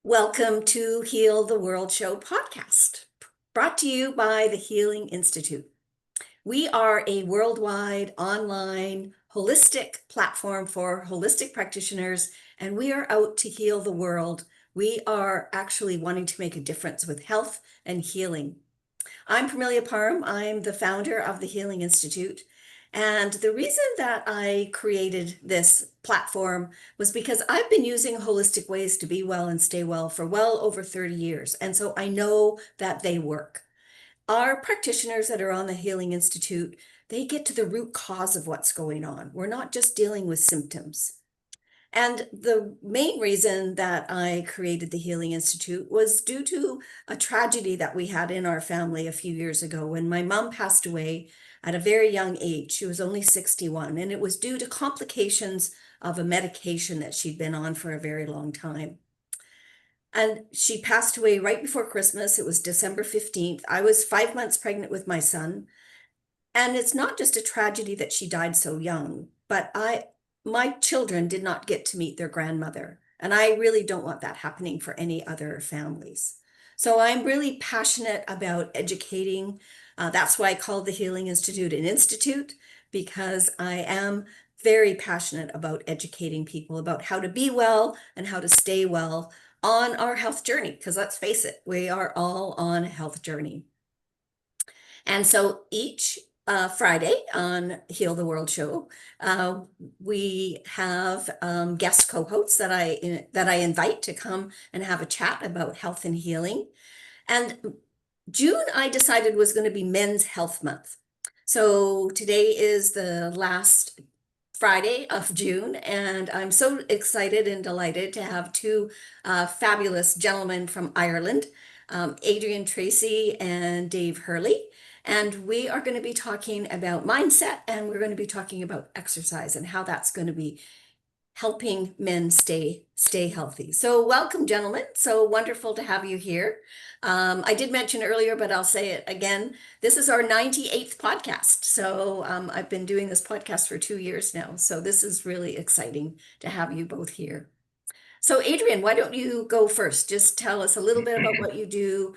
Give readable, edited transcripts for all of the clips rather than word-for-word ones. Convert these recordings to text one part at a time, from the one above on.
Welcome to Heal the World Show podcast, brought to you by the Healing Institute. We are a worldwide online holistic platform for holistic practitioners, and we are out to heal the world. We are actually wanting to make a difference with health and healing. I'm Parmelia Parham. I'm the founder of the Healing Institute. And the reason that I created this platform was because I've been using holistic ways to be well and stay well for well over 30 years. And so I know that they work. Our practitioners that are on the Healing Institute, they get to the root cause of what's going on. We're not just dealing with symptoms. And the main reason that I created the Healing Institute was due to a tragedy that we had in our family a few years ago when my mom passed away at a very young age. She was only 61, and it was due to complications of a medication that she'd been on for a very long time. And she passed away right before Christmas. It was December 15th. I was 5 months pregnant with my son. And it's not just a tragedy that she died so young, but my children did not get to meet their grandmother. And I really don't want that happening for any other families. So I'm really passionate about educating. That's why I called the Healing Institute an institute, because I am very passionate about educating people about how to be well and how to stay well on our health journey. Because let's face it, we are all on a health journey. And so each Friday on Heal the World Show, we have guest co-hosts that I invite to come and have a chat about health and healing. And June, I decided, was going to be Men's Health Month. So today is the last Friday of June, and I'm so excited and delighted to have two fabulous gentlemen from Ireland, Adrian Tracy and Dave Hurley. And we are going to be talking about mindset, and we're going to be talking about exercise and how that's going to be helping men stay healthy. So welcome, gentlemen. So wonderful to have you here. I did mention earlier, but I'll say it again. This is our 98th podcast. So I've been doing this podcast for 2 years now. So this is really exciting to have you both here. So Adrian, why don't you go first? Just tell us a little bit about what you do,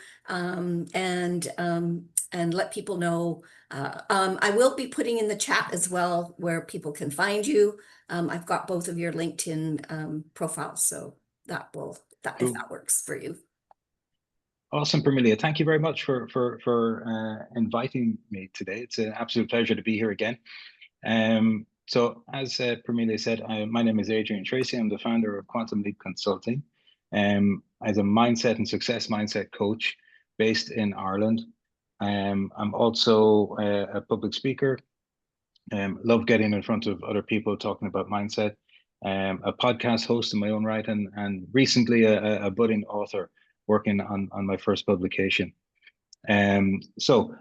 and let people know. I will be putting in the chat as well where people can find you. I've got both of your LinkedIn profiles, so if Cool. that works for you. Awesome, Parmelia. Thank you very much for inviting me today. It's an absolute pleasure to be here again. So as Parmelia said, my name is Adrian Tracy. I'm the founder of Quantum Leap Consulting, as a mindset and success mindset coach based in Ireland. I'm also a public speaker. Love getting in front of other people talking about mindset. A podcast host in my own right, and recently a budding author working on my first publication. So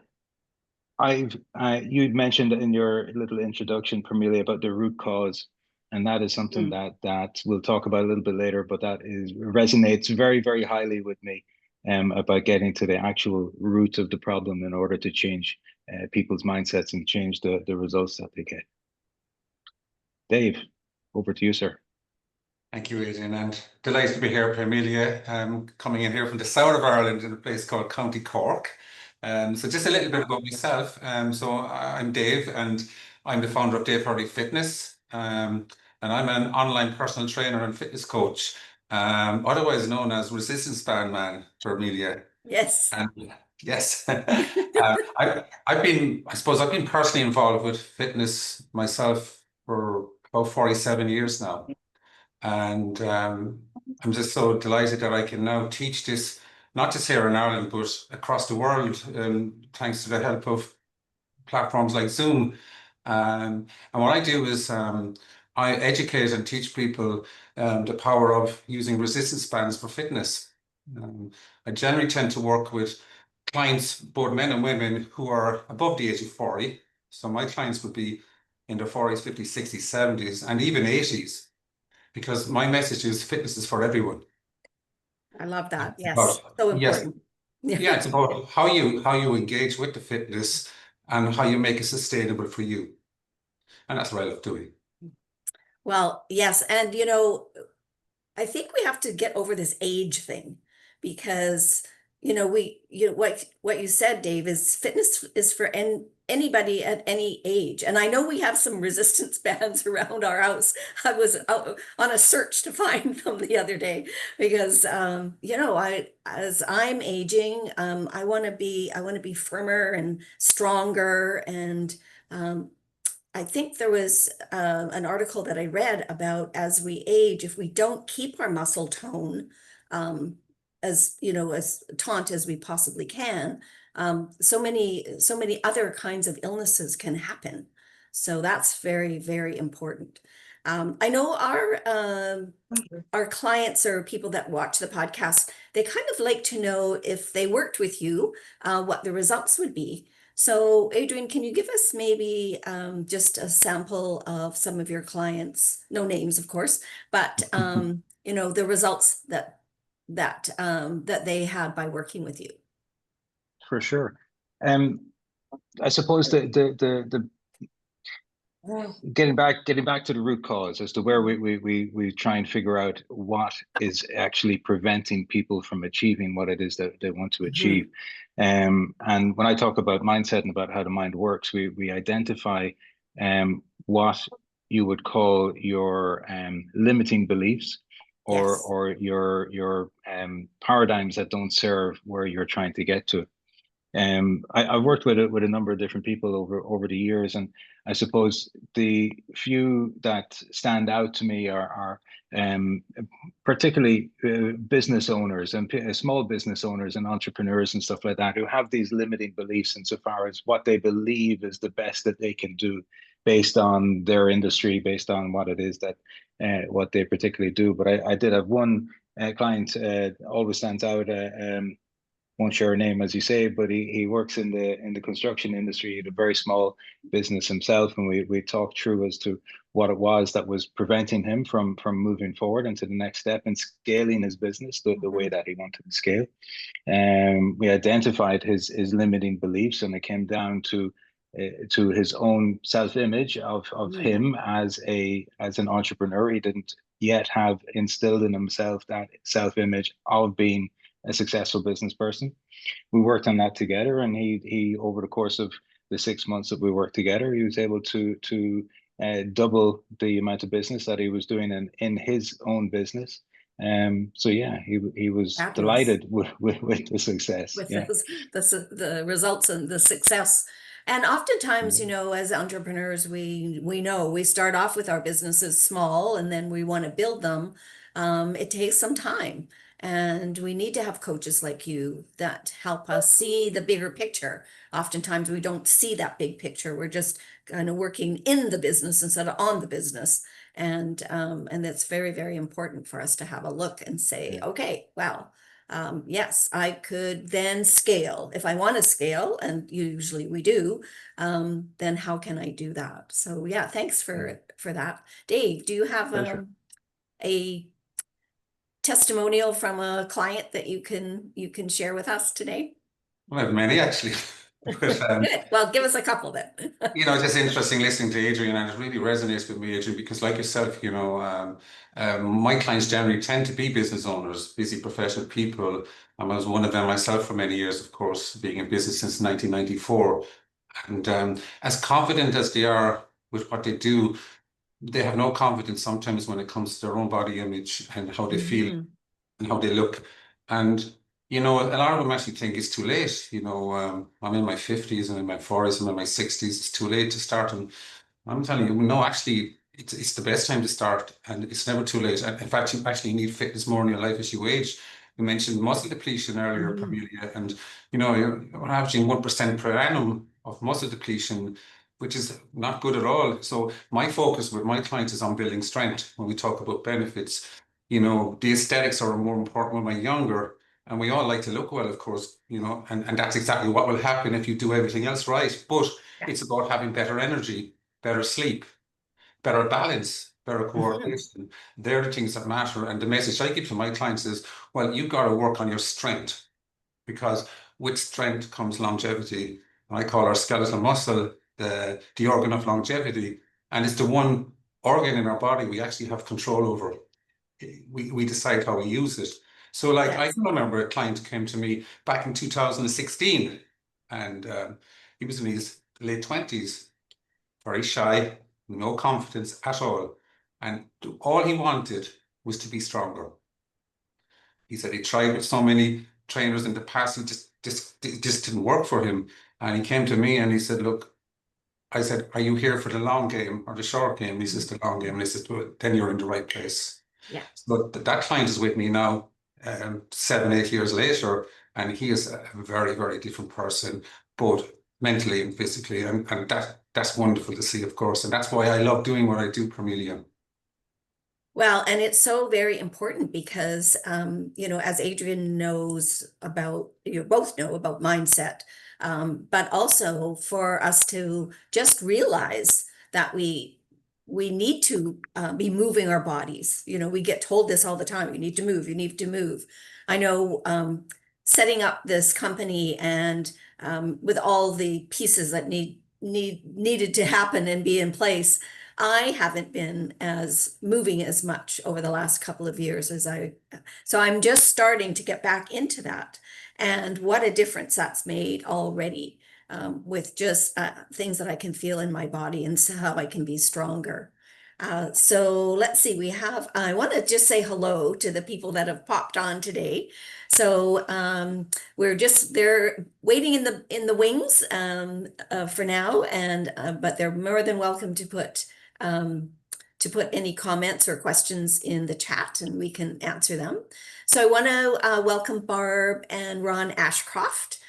you'd mentioned in your little introduction, Parmelia, about the root cause, and that is something that we'll talk about a little bit later, but that resonates very, very highly with me, about getting to the actual root of the problem in order to change people's mindsets and change the results that they get. Dave, over to you, sir. Thank you, Adrian, and delighted to be here, Parmelia, coming in here from the south of Ireland in a place called County Cork. So just a little bit about myself. So I'm Dave, and I'm the founder of Dave Hurley Fitness, and I'm an online personal trainer and fitness coach, otherwise known as Resistance Band Man, Parmelia. Yes. And yes, I've been personally involved with fitness myself for about 47 years now. And I'm just so delighted that I can now teach this, not just here in Ireland, but across the world, thanks to the help of platforms like Zoom. And what I do is I educate and teach people the power of using resistance bands for fitness. I generally tend to work with clients, both men and women, who are above the age of 40. So my clients would be in their 40s, 50s, 60s, 70s, and even 80s. Because my message is fitness is for everyone. I love that. Yes. So important. Yes. Yeah, it's about how you engage with the fitness and how you make it sustainable for you. And that's what I love doing. Well, yes. And I think we have to get over this age thing because, what you said, Dave, is fitness is for anybody at any age. And I know we have some resistance bands around our house. I was out on a search to find them the other day because, as I'm aging, I want to be firmer and stronger. And, I think there was an article that I read about as we age, if we don't keep our muscle tone as taut as we possibly can, so many other kinds of illnesses can happen. So that's very, very important. I know our clients or people that watch the podcast, they kind of like to know if they worked with you, what the results would be. So, Adrian, can you give us maybe just a sample of some of your clients? No names, of course, but the results that they had by working with you. For sure. I suppose the getting back to the root cause as to where we try and figure out what is actually preventing people from achieving what it is that they want to achieve. And when I talk about mindset and about how the mind works, we identify what you would call your limiting beliefs or your paradigms that don't serve where you're trying to get to. I've worked with a number of different people over the years, and I suppose the few that stand out to me are particularly business owners and small business owners and entrepreneurs and stuff like that who have these limiting beliefs insofar as what they believe is the best that they can do based on their industry, based on what it is that what they particularly do. But I did have one client always stands out. Won't share a name, as you say, but he works in the construction industry. He had a very small business himself, and we talked through as to what it was that was preventing him from moving forward into the next step and scaling his business the way that he wanted to scale. We identified his limiting beliefs, and it came down to his own self-image of him as an entrepreneur. He didn't yet have instilled in himself that self-image of being a successful business person. We worked on that together, and he over the course of the 6 months that we worked together, he was able to double the amount of business that he was doing in his own business. So yeah, he was Fabulous. Delighted with the success. With yeah. the results and the success. And oftentimes, as entrepreneurs, we know we start off with our businesses small and then we want to build them. It takes some time. And we need to have coaches like you that help us see the bigger picture. Oftentimes we don't see that big picture. We're just kind of working in the business instead of on the business. And that's very, very important for us to have a look and say, okay, well, yes, I could then scale. If I want to scale, and usually we do, then how can I do that? So yeah, thanks for that. Dave, do you have a testimonial from a client that you can share with us today? Well, I have many actually. But, Good. Well, give us a couple then. Just interesting listening to Adrian, and it really resonates with me, Adrian, because like yourself, my clients generally tend to be business owners, busy professional people. I was one of them myself for many years, of course, being in business since 1994. And as confident as they are with what they do, they have no confidence sometimes when it comes to their own body image and how they feel and how they look. And a lot of them actually think it's too late. I'm in my 50s, I'm in my 40s, I'm in my 60s. It's too late to start. And I'm telling you, no, actually, it's the best time to start, and it's never too late. And in fact, you actually need fitness more in your life as you age. You mentioned muscle depletion earlier, Pamelia, and you're averaging 1% per annum of muscle depletion, which is not good at all. So my focus with my clients is on building strength. When we talk about benefits, the aesthetics are more important when we're younger. And we all like to look well, of course, and that's exactly what will happen if you do everything else right. But it's about having better energy, better sleep, better balance, better coordination. They're the things that matter. And the message I give to my clients is, well, you've got to work on your strength, because with strength comes longevity. And I call our skeletal muscle the organ of longevity. And it's the one organ in our body we actually have control over. we decide how we use it. So like I Yes. can remember a client came to me back in 2016, and he was in his late 20s, very shy, no confidence at all. And all he wanted was to be stronger. He said he tried with so many trainers in the past, it just didn't work for him. And he came to me and he said, look, I said, are you here for the long game or the short game? He says, the long game. And I said, well, then you're in the right place. Yeah. But that client is with me now, 7, 8 years later, and he is a very, very different person, both mentally and physically. And that's wonderful to see, of course. And that's why I love doing what I do, Parmelia. Well, and it's so very important because, as Adrian knows about, you both know about mindset, but also for us to just realize that we need to be moving our bodies. We get told this all the time. You need to move. You need to move. I know setting up this company and with all the pieces that needed to happen and be in place, I haven't been as moving as much over the last couple of years so I'm just starting to get back into that. And what a difference that's made already with just things that I can feel in my body and so how I can be stronger. So let's see, I want to just say hello to the people that have popped on today. So they're waiting in the wings for now, but they're more than welcome to put any comments or questions in the chat and we can answer them. So I want to welcome Barb and Ron Ashcroft.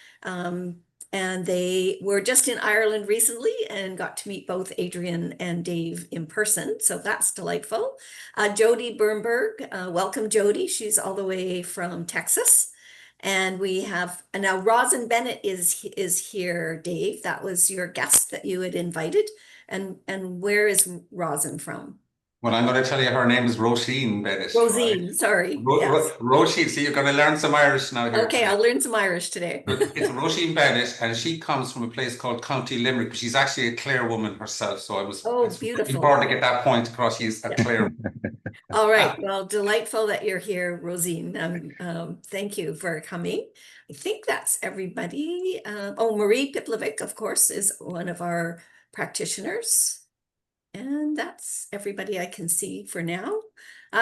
And they were just in Ireland recently and got to meet both Adrian and Dave in person. So that's delightful. Jody Bernberg, welcome Jody. She's all the way from Texas. And we have now Rosin Bennett is here, Dave. That was your guest that you had invited. And where is Rosin from? Well, I'm going to tell you her name is Roisin Bennett. Rosine, right? sorry. Yes. Roisin, see, you're going to learn some Irish now here. Okay, I'll learn some Irish today. It's Roisin Bennett, and she comes from a place called County Limerick, but she's actually a Clare woman herself. So it's beautiful. important to get that point across. She's a Clare. All right. Well, delightful that you're here, Rosine. Thank you for coming. I think that's everybody. Marie Piplovic, of course, is one of our practitioners. And that's everybody I can see for now.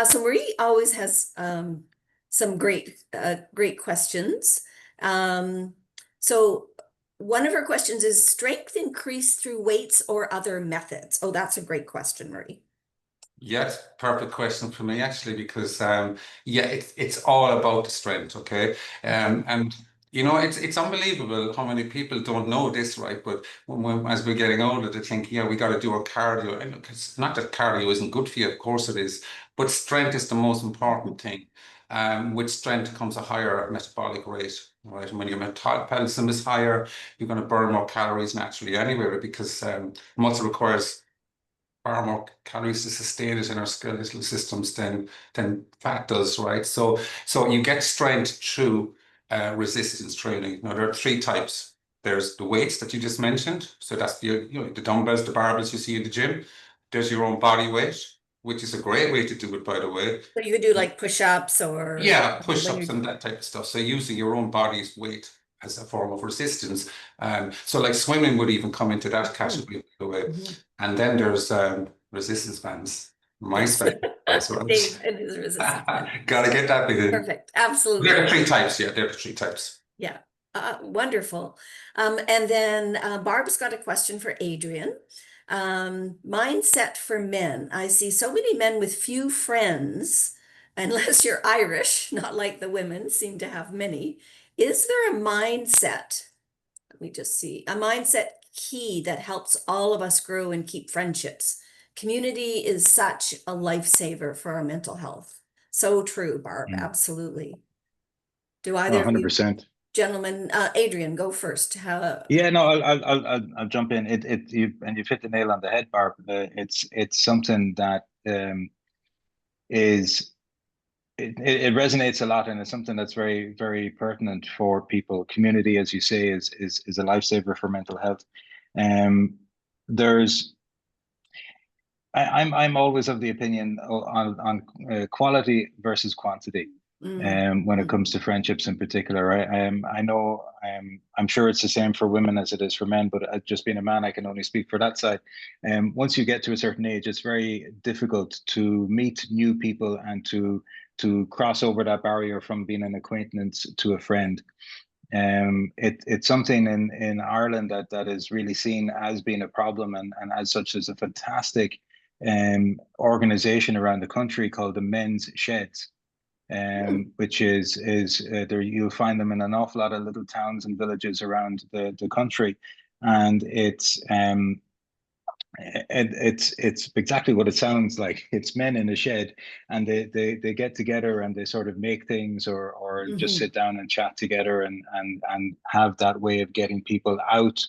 So Marie always has some great questions. So one of her questions is strength increased through weights or other methods? Oh, that's a great question, Marie. Yes, perfect question for me actually, because it's all about the strength, okay? And it's unbelievable how many people don't know this, right? But as we're getting older, they think, we got to do our cardio. And look, it's not that cardio isn't good for you, of course it is, but strength is the most important thing. With strength comes a higher metabolic rate, right? And when your metabolism is higher, you're going to burn more calories naturally anyway, because muscle requires far more calories to sustain it in our skeletal systems than fat does, right? So you get strength through resistance training. Now there are 3 types. There's the weights that you just mentioned. So that's the dumbbells, the barbells you see in the gym. There's your own body weight, which is a great way to do it, by the way. So you could do like push-ups or push-ups and that type of stuff. So using your own body's weight as a form of resistance. So like swimming would even come into that category, by the way. And then there's resistance bands. My spec. Gotta get that bit in. Perfect. Absolutely. There are 3 types. Yeah, there are 3 types. Yeah. Wonderful. And then Barb's got a question for Adrian. Mindset for men. I see so many men with few friends, unless you're Irish, not like the women seem to have many. Is there a mindset? Let me just see. A mindset key that helps all of us grow and keep friendships. Community is such a lifesaver for our mental health. So true, Barb. Absolutely. Do either 100%. Gentlemen, Adrian, go first. Yeah, no, I'll jump in. You've hit the nail on the head, Barb. It's something that it resonates a lot, and it's something that's very, very pertinent for people. Community, as you say, is a lifesaver for mental health. I'm always of the opinion on quality versus quantity. When it comes to friendships in particular, I know I'm sure it's the same for women as it is for men, but just being a man, I can only speak for that side. Once you get to a certain age, it's very difficult to meet new people and to cross over that barrier from being an acquaintance to a friend. It's something in Ireland that is really seen as being a problem, and as such, there's a fantastic organization around the country called the Men's Sheds, which is there you'll find them in an awful lot of little towns and villages around the country, and it's exactly what it sounds like. It's men in a shed, and they get together and they sort of make things, or just Mhm. sit down and chat together, and have that way of getting people out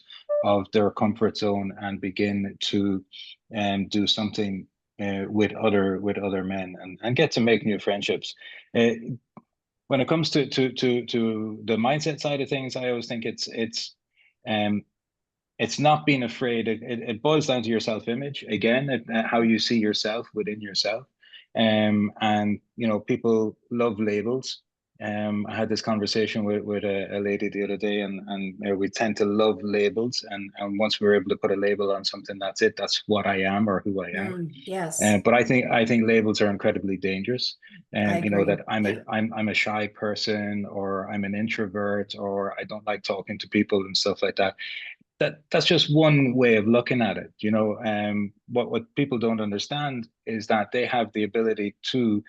of their comfort zone and begin to do something with other men, and get to make new friendships. When it comes to the mindset side of things, I always think um it's not being afraid. It boils down to your self-image again, how you see yourself within yourself. And people love labels. I had this conversation with a lady the other day, and we tend to love labels. And once we're able to put a label on something, that's it. That's what I am or who I am. Yes, But I think labels are incredibly dangerous. I That agree. I'm a Yeah. I'm a shy person, or I'm an introvert, or I don't like talking to people and stuff like that. That's just one way of looking at it. What people don't understand is that they have the ability to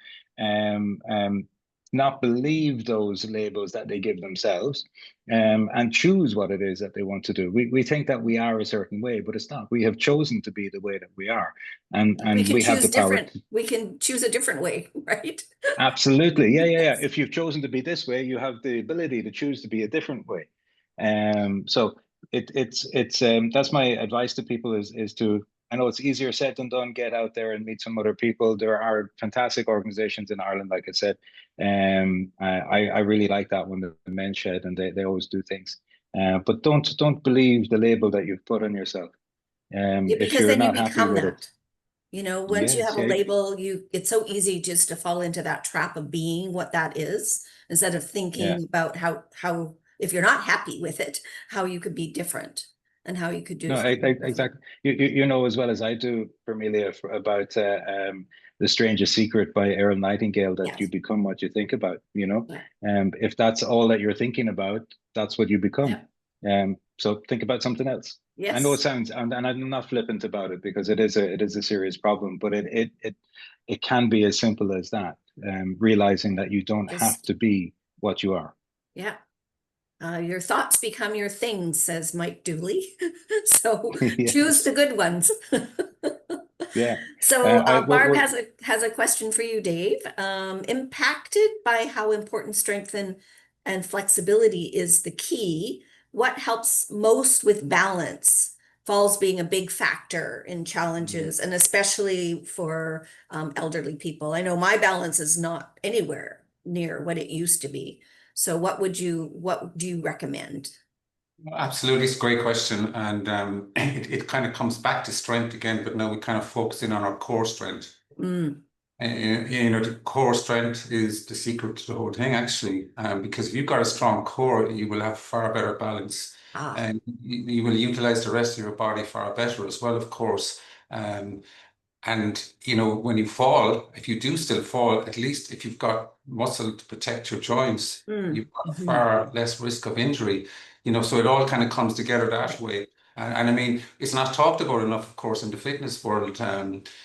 not believe those labels that they give themselves, and choose what it is that they want to do. We think that we are a certain way, but it's not. We have chosen to be the way that we are, We and can we have choose the power different, to. we can choose a different way, right? Absolutely. Yeah, yeah, yeah. Yes. If you've chosen to be this way, you have the ability to choose to be a different way. So it's that's my advice to people is to, I know it's easier said than done, get out there and meet some other people. There are fantastic organizations in Ireland, like I said. I really like that one, the Men's Shed, and they always do things. But don't believe the label that you've put on yourself. Yeah, If because you're then you not happy become with it. that. Once you Yes, have a yeah, label, it's so easy just to fall into that trap of being what that is, instead of yeah. thinking about how if you're not happy with it, how you could be different and how you could do No, something different. exactly. You know as well as I do, Vermelia, about The Strangest Secret by Earl Nightingale, that you Yes. become what you think about, Yeah. And if that's all that you're thinking about, that's what you become. Yeah. So think about something else. I know it Yes. sounds, and I'm not flippant about it, because it is a serious problem, but it can be as simple as that. Realizing that you don't have Just to be what you are. yeah. Your thoughts become your things, says Mike Dooley. So choose Yes. the good ones. Yeah. So Barb We're has a question for you, Dave. Impacted by how important strength and flexibility is the key, what helps most with balance? Falls being a big factor in challenges, and especially for elderly people. I know my balance is not anywhere near what it used to be. So what do you recommend? Absolutely, it's a great question, and it kind of comes back to strength again, but now we kind of focus in on our core strength. Mm, The core strength is the secret to the whole thing, actually, because if you've got a strong core, you will have far better balance, ah, and you will utilize the rest of your body far better as well, of course. Um, and when you fall, if you do still fall, at least if you've got muscle to protect your joints, you've got mhm. far less risk of injury. So it all kind of comes together that way. And I mean, it's not talked about enough, of course, in the fitness world,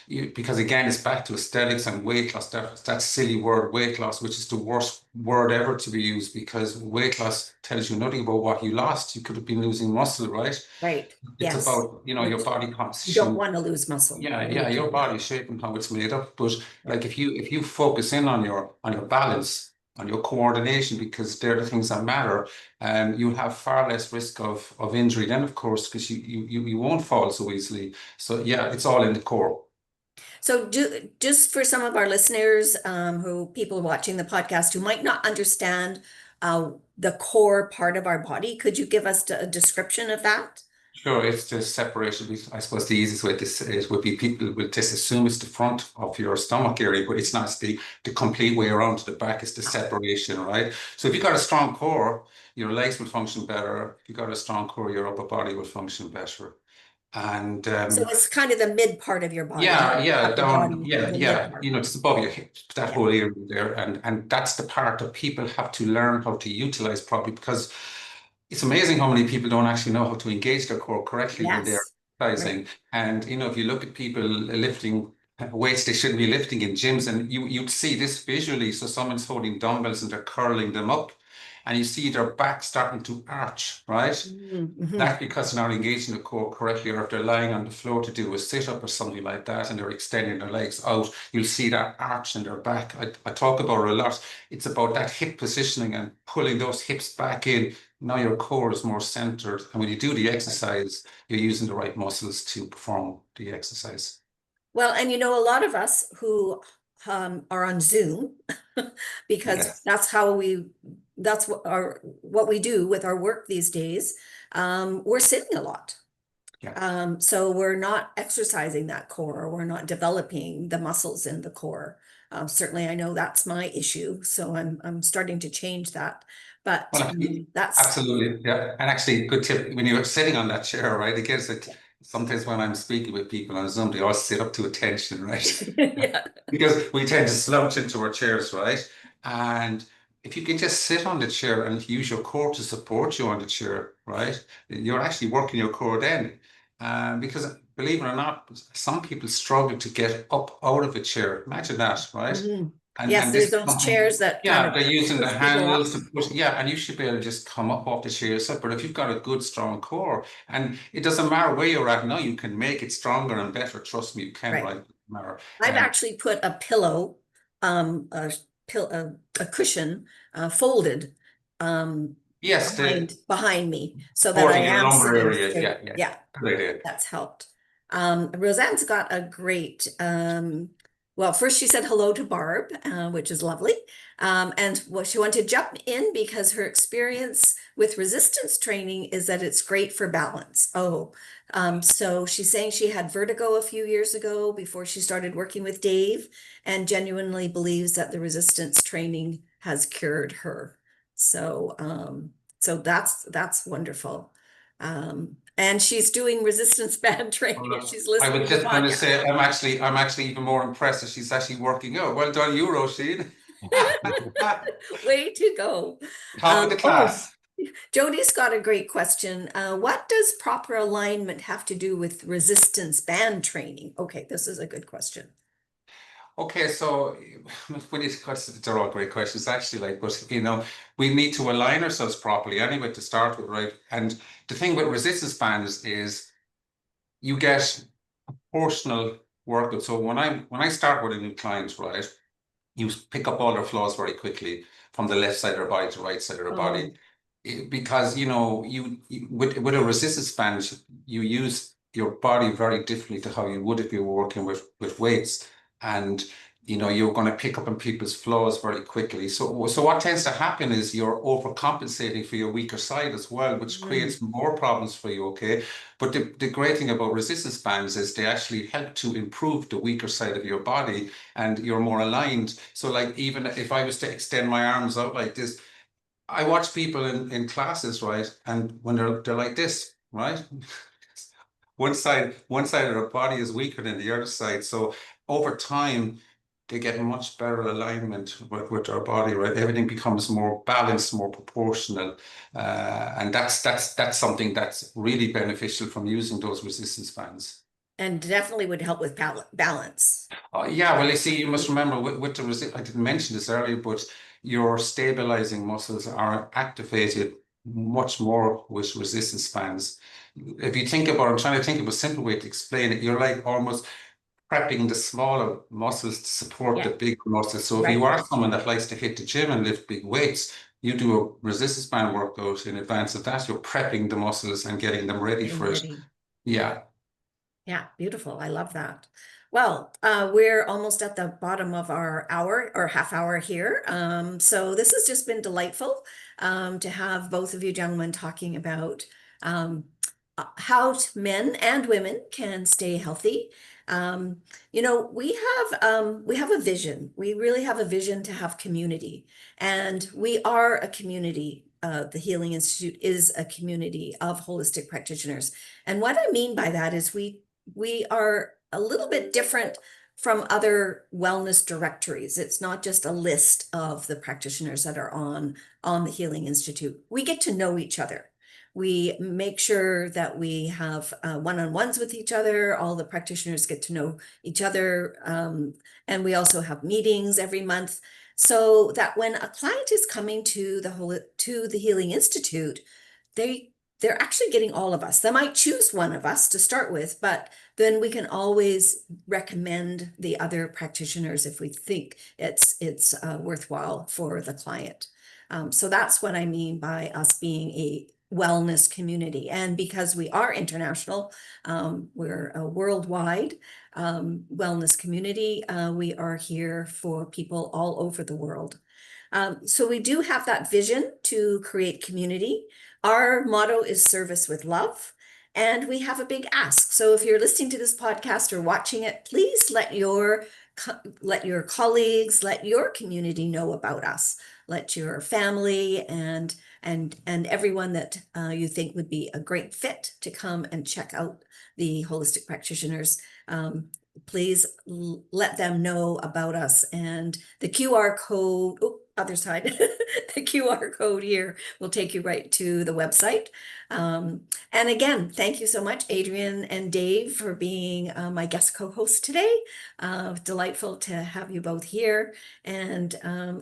because again, it's back to aesthetics and weight loss. That silly word, weight loss, which is the worst word ever to be used, because weight loss tells you nothing about what you lost. You could have been losing muscle, right? Right. It's Yes. about, your Which body you don't composition. want to lose muscle. Yeah, You yeah, your yeah. body shape and how it's made up. But Yeah. like if you focus in on your balance, on your coordination, because they're the things that matter, you have far less risk of injury then, of course, because you won't fall so easily. So yeah, it's all in the core. So just for some of our listeners, who people watching the podcast who might not understand the core part of our body, could you give us a description of that? Sure, it's just separation. I suppose the easiest way to say it would be people will just assume it's the front of your stomach area, but it's not. It's the complete way around to the back. It's the separation, right? So if you've got a strong core, your legs will function better. If you've got a strong core, your upper body will function better. And So it's kind of the mid part of your body, not yeah, upper down, body, yeah, the mid yeah, part. you know, just above your hips, that Yeah. whole area there, and that's the part that people have to learn how to utilize properly, because it's amazing how many people don't actually know how to engage their core correctly when they're Yes. Right. exercising. And you know, if you look at people lifting weights they shouldn't be lifting in gyms, and you'd see this visually. So someone's holding dumbbells and they're curling them up, and you see their back starting to arch, right? Mm-hmm. That's because they're not engaging the core correctly, or if they're lying on the floor to do a sit-up or something like that and they're extending their legs out, you'll see that arch in their back. I talk about it a lot. It's about that hip positioning and pulling those hips back in. Now your core is more centered. And when you do the exercise, you're using the right muscles to perform the exercise. Well, and you know, a lot of us who are on Zoom, because Yes. that's what we do with our work these days. We're sitting a lot. Yeah. So we're not exercising that core, we're not developing the muscles in the core. Certainly, I know that's my issue, so I'm starting to change that. But Well, actually, that's absolutely. Yeah. And actually, good tip when you're sitting on that chair, right? It gives it sometimes when I'm speaking with people on Zoom, they all sit up to attention, right? yeah, Because we tend to slouch into our chairs, right? And if you can just sit on the chair and use your core to support you on the chair, right? You're actually working your core then. Because believe it or not, some people struggle to get up out of a chair. Imagine that, right? Mhm. And Yes, there's this is those something, chairs that kind yeah, of they're using the push people up. handles to push, yeah, and you should be able to just come up off the chair yourself. But if you've got a good, strong core, and it doesn't matter where you're at now, you can make it stronger and better. Trust me, you can, Right. right? It doesn't matter. I've actually put a pillow, a a cushion, folded, um, Yes, the behind me, so that I supporting your am lumbar sitting area. straight. Yeah, yeah, Yeah, good idea. that's helped. Roseanne's got a great, well, first she said hello to Barb, which is lovely. And what she wanted to jump in because her experience with resistance training is that it's great for balance. Oh, so she's saying she had vertigo a few years ago before she started working with Dave, and genuinely believes that the resistance training has cured her. So, so that's wonderful. And she's doing resistance band training Well, and she's I listening was to just going to podcasts. say, I'm actually even more impressed that she's actually working out. Well done, you, Roisin. Way to go. Top of the Oh, class. Jody's got a great question. What does proper alignment have to do with resistance band training? Okay, this is a good question. Okay, so when you they're all great questions actually, like, but you know, we need to align ourselves properly anyway to start with, right? And the thing with resistance bands is you get proportional workout. So when I start with a new client, right, you pick up all their flaws very quickly from the left side of their body to the right side of their body. Oh, Because you know, with a resistance band, you use your body very differently to how you would if you were working with weights. And you know, you're going to pick up on people's flaws very quickly. So what tends to happen is you're overcompensating for your weaker side as well, which mm, creates more problems for you, okay? But the great thing about resistance bands is they actually help to improve the weaker side of your body, and you're more aligned. So like, even if I was to extend my arms out like this, I watch people in classes, right? And when they're like this, right? One side of their body is weaker than the other side. So over time, they get much better alignment with their body, right? Everything becomes more balanced, more proportional. And that's something that's really beneficial from using those resistance bands. and definitely would help with balance. Yeah, well, you see, you must remember with the I didn't mention this earlier, but your stabilizing muscles are activated much more with resistance bands. If you think about, I'm trying to think of a simple way to explain it, you're like almost prepping the smaller muscles to support the Yeah, big muscles. So if you right. are someone that likes to hit the gym and lift big weights, you do a resistance band workout in advance of that, you're prepping the muscles and getting them ready Getting for it. ready. Yeah. Yeah, beautiful. I love that. Well, we're almost at the bottom of our hour or half hour here. So this has just been delightful to have both of you gentlemen talking about um, how men and women can stay healthy. You know, we have a vision. We really have a vision to have community, and we are a community. The Healing Institute is a community of holistic practitioners, and what I mean by that is we are a little bit different from other wellness directories. It's not just a list of the practitioners that are on the Healing Institute. We get to know each other. We make sure that we have one-on-ones with each other. All the practitioners get to know each other. And we also have meetings every month so that when a client is coming to the Healing Institute, they're actually getting all of us. They might choose one of us to start with, but then we can always recommend the other practitioners if we think it's worthwhile for the client. So that's what I mean by us being a wellness community. And because we are international, we're a worldwide wellness community. We are here for people all over the world. So we do have that vision to create community. Our motto is service with love. And we have a big ask. So if you're listening to this podcast or watching it, please let your colleagues, let your community know about us. Let your family and everyone that you think would be a great fit to come and check out the holistic practitioners. Please let them know about us, and the QR code, other side, the QR code here will take you right to the website. And again, thank you so much, Adrian and Dave, for being my guest co-host today. Delightful to have you both here, and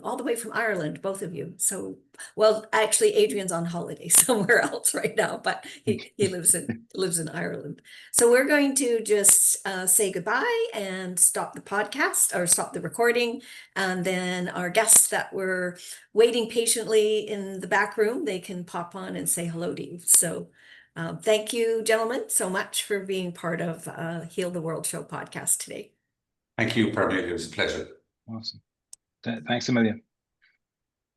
all the way from Ireland, both of you. So, well, actually, Adrian's on holiday somewhere else right now, but he lives in Ireland. So we're going to just say goodbye and stop the podcast, or stop the recording, and then our guests that were waiting patiently in the back room, they can pop on and say hello to you. So thank you, gentlemen, so much for being part of Heal the World Show podcast today. Thank you, Parmelia. It was a pleasure. Awesome. Thanks a million.